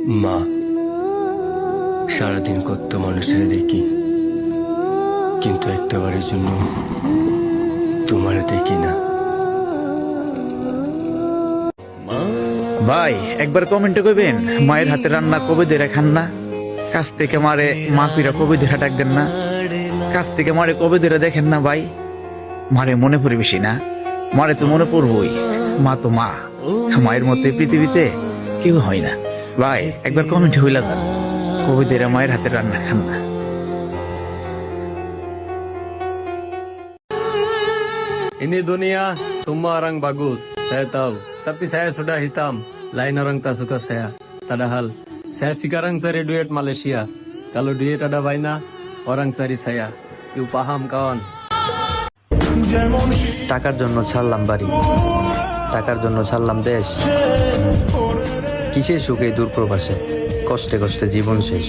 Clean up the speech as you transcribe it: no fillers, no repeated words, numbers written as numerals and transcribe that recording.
মা, সারাদিন কত মানুষের দেখি, কিন্তু একটাবারের জন্য তোমার দেখি না। ভাই একবার কমেন্টে কইবেন মায়ের হাতে রান্না কবে দিয়ে খান না? কাছ থেকে মারে মা পিরা কবে দেখা ডাকবেন না? কাছ থেকে মারে কবে দিয়ে দেখেন না ভাই? মারে মনে পড়ে বেশি না? মারে তো মনে পড়বই, মা তো মা, মায়ের মতো এই পৃথিবীতে কেউ হয় না। ভাই একবার কমেন্টে হইলা যান, কবে দিয়ে মায়ের হাতে রান্না খান না? Ini dunia semua orang bagus, saya tahu. Tapi saya sudah hitam, lain orang tak suka saya. Padahal saya sekarang cari duit Malaysia. Kalau duit ada banyak, orang cari saya. You paham kawan? টাকার জন্য ছাড়লাম বাড়ি, টাকার জন্য ছাড়লাম দেশ, কিসের সুখে দূর প্রবাসে, কষ্টে কষ্টে জীবন শেষ।